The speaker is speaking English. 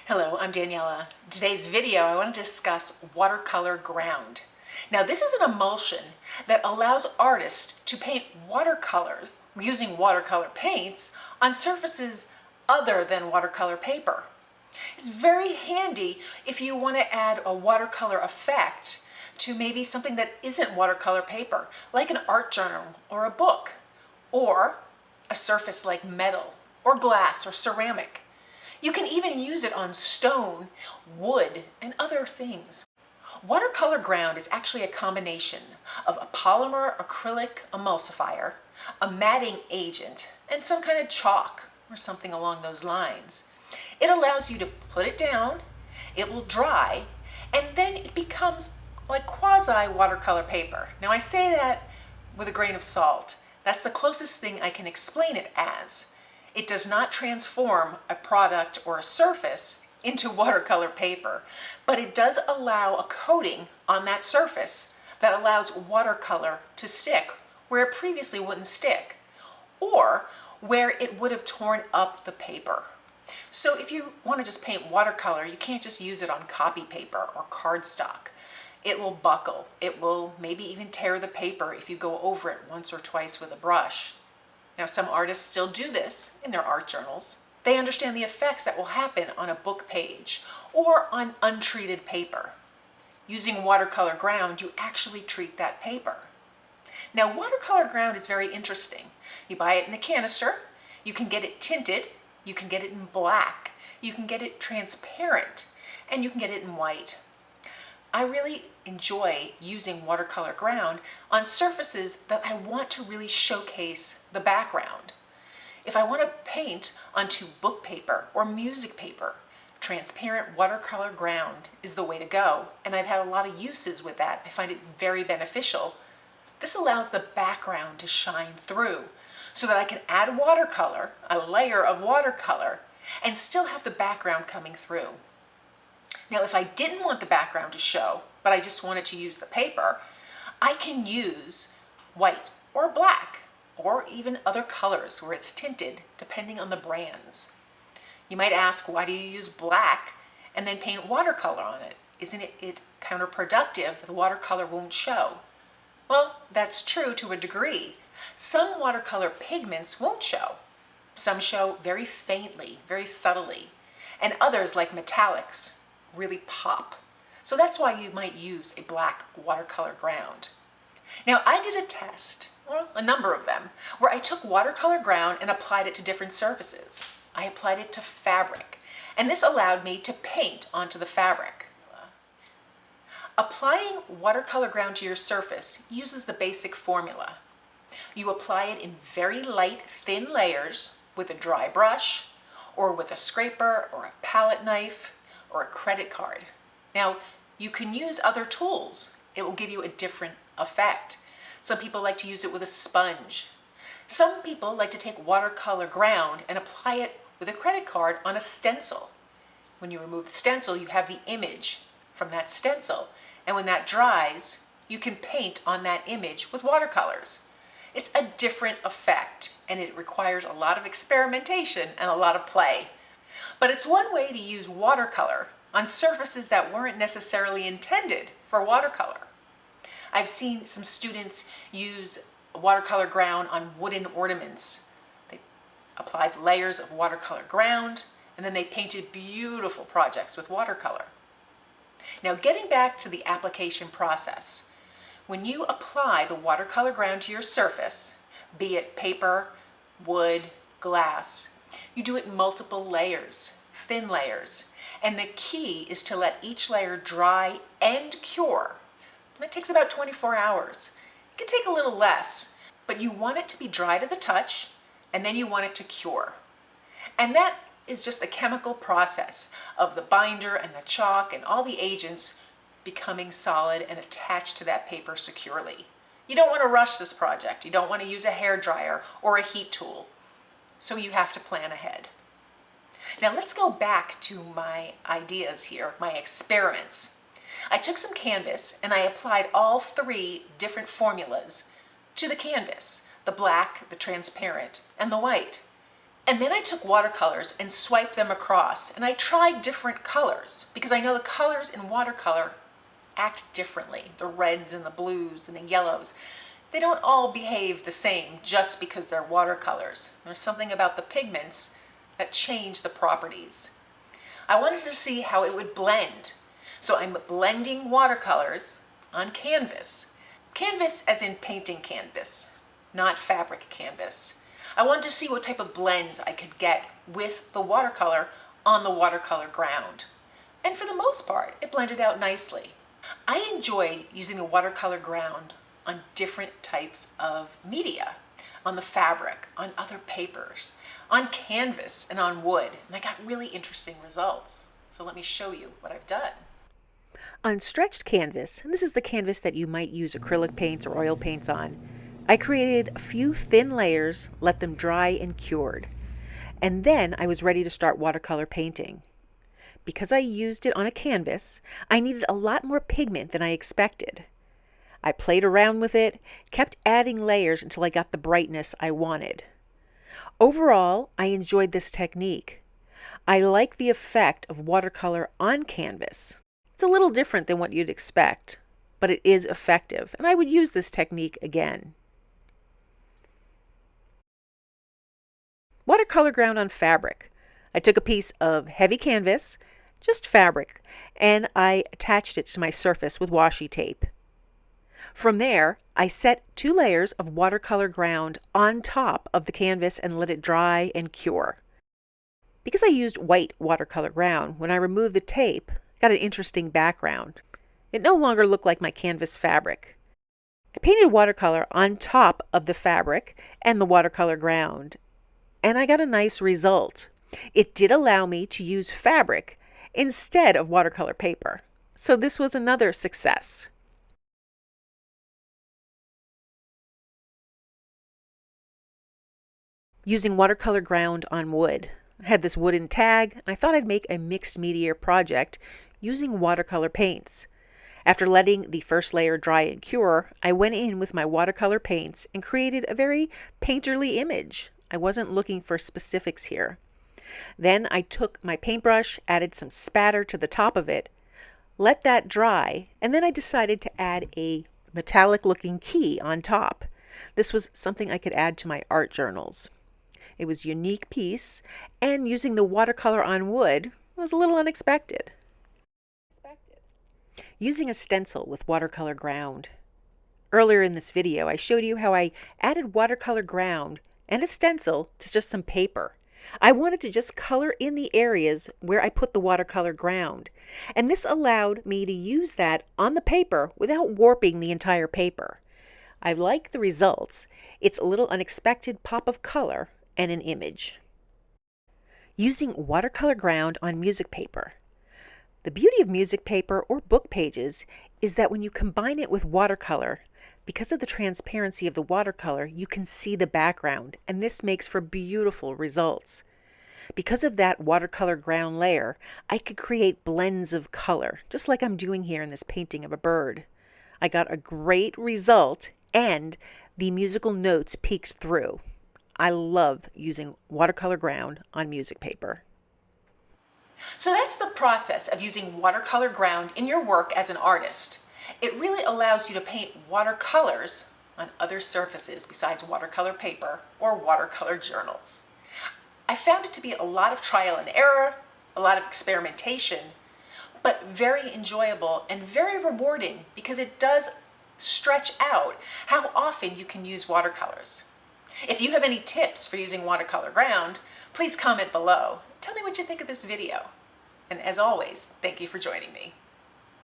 Hello, I'm Daniela. In today's video, I want to discuss watercolor ground. Now, this is an emulsion that allows artists to paint watercolors using watercolor paints on surfaces other than watercolor paper. It's very handy if you want to add a watercolor effect to maybe something that isn't watercolor paper, like an art journal or a book, or a surface like metal or glass or ceramic. You can even use it on stone, wood, and other things. Watercolor ground is actually a combination of a polymer acrylic emulsifier, a matting agent, and some kind of chalk or something along those lines. It allows you to put it down, it will dry, and then it becomes like quasi watercolor paper. Now I say that with a grain of salt. That's the closest thing I can explain it as. It does not transform a product or a surface into watercolor paper, but it does allow a coating on that surface that allows watercolor to stick where it previously wouldn't stick, or where it would have torn up the paper. So if you want to just paint watercolor, you can't just use it on copy paper or cardstock. It will buckle. It will maybe even tear the paper if you go over it once or twice with a brush. Now, some artists still do this in their art journals. They understand the effects that will happen on a book page or on untreated paper. Using watercolor ground, you actually treat that paper. Now, watercolor ground is very interesting. You buy it in a canister, you can get it tinted, you can get it in black, you can get it transparent, and you can get it in white. I really enjoy using watercolor ground on surfaces that I want to really showcase the background. If I want to paint onto book paper or music paper, transparent watercolor ground is the way to go, and I've had a lot of uses with that. I find it very beneficial. This allows the background to shine through so that I can add watercolor, a layer of watercolor, and still have the background coming through. Now, if I didn't want the background to show, but I just wanted to use the paper, I can use white or black, or even other colors where it's tinted, depending on the brands. You might ask, why do you use black and then paint watercolor on it? Isn't it counterproductive that the watercolor won't show? Well, that's true to a degree. Some watercolor pigments won't show. Some show very faintly, very subtly, and others, like metallics, really pop. So that's why you might use a black watercolor ground. Now, I did a test, well, a number of them, where I took watercolor ground and applied it to different surfaces. I applied it to fabric, and this allowed me to paint onto the fabric. Applying watercolor ground to your surface uses the basic formula. You apply it in very light, thin layers with a dry brush, or with a scraper, or a palette knife, or a credit card. Now, you can use other tools. It will give you a different effect. Some people like to use it with a sponge. Some people like to take watercolor ground and apply it with a credit card on a stencil. When you remove the stencil, you have the image from that stencil. And when that dries, you can paint on that image with watercolors. It's a different effect, and it requires a lot of experimentation and a lot of play. But it's one way to use watercolor on surfaces that weren't necessarily intended for watercolor. I've seen some students use watercolor ground on wooden ornaments. They applied layers of watercolor ground, and then they painted beautiful projects with watercolor. Now, getting back to the application process, when you apply the watercolor ground to your surface, be it paper, wood, glass, you do it in multiple layers, thin layers, and the key is to let each layer dry and cure. That takes about 24 hours. It can take a little less, but you want it to be dry to the touch, and then you want it to cure. And that is just a chemical process of the binder and the chalk and all the agents becoming solid and attached to that paper securely. You don't want to rush this project. You don't want to use a hair dryer or a heat tool. So you have to plan ahead. Now let's go back to my ideas here, my experiments. I took some canvas and I applied all three different formulas to the canvas, the black, the transparent, and the white. And then I took watercolors and swiped them across, and I tried different colors because I know the colors in watercolor act differently. The reds and the blues and the yellows, they don't all behave the same just because they're watercolors. There's something about the pigments that change the properties. I wanted to see how it would blend. So I'm blending watercolors on canvas. Canvas as in painting canvas, not fabric canvas. I wanted to see what type of blends I could get with the watercolor on the watercolor ground. And for the most part, it blended out nicely. I enjoyed using the watercolor ground on different types of media, on the fabric, on other papers, on canvas, and on wood. And I got really interesting results. So let me show you what I've done. On stretched canvas, and this is the canvas that you might use acrylic paints or oil paints on, I created a few thin layers, let them dry and cured. And then I was ready to start watercolor painting. Because I used it on a canvas, I needed a lot more pigment than I expected. I played around with it, kept adding layers until I got the brightness I wanted. Overall, I enjoyed this technique. I like the effect of watercolor on canvas. It's a little different than what you'd expect, but it is effective, and I would use this technique again. Watercolor ground on fabric. I took a piece of heavy canvas, just fabric, and I attached it to my surface with washi tape. From there, I set 2 layers of watercolor ground on top of the canvas and let it dry and cure. Because I used white watercolor ground, when I removed the tape, I got an interesting background. It no longer looked like my canvas fabric. I painted watercolor on top of the fabric and the watercolor ground, and I got a nice result. It did allow me to use fabric instead of watercolor paper, so this was another success. Using watercolor ground on wood. I had this wooden tag, and I thought I'd make a mixed media project using watercolor paints. After letting the first layer dry and cure, I went in with my watercolor paints and created a very painterly image. I wasn't looking for specifics here. Then I took my paintbrush, added some spatter to the top of it, let that dry, and then I decided to add a metallic looking key on top. This was something I could add to my art journals. It was a unique piece, and using the watercolor on wood was a little unexpected. Using a stencil with watercolor ground. Earlier in this video, I showed you how I added watercolor ground and a stencil to just some paper. I wanted to just color in the areas where I put the watercolor ground, and this allowed me to use that on the paper without warping the entire paper. I like the results. It's a little unexpected pop of color and an image. Using watercolor ground on music paper. The beauty of music paper or book pages is that when you combine it with watercolor, because of the transparency of the watercolor, you can see the background, and this makes for beautiful results. Because of that watercolor ground layer, I could create blends of color, just like I'm doing here in this painting of a bird. I got a great result, and the musical notes peeked through. I love using watercolor ground on music paper. So that's the process of using watercolor ground in your work as an artist. It really allows you to paint watercolors on other surfaces besides watercolor paper or watercolor journals. I found it to be a lot of trial and error, a lot of experimentation, but very enjoyable and very rewarding because it does stretch out how often you can use watercolors. If you have any tips for using watercolor ground, please comment below. Tell me what you think of this video. And as always, thank you for joining me.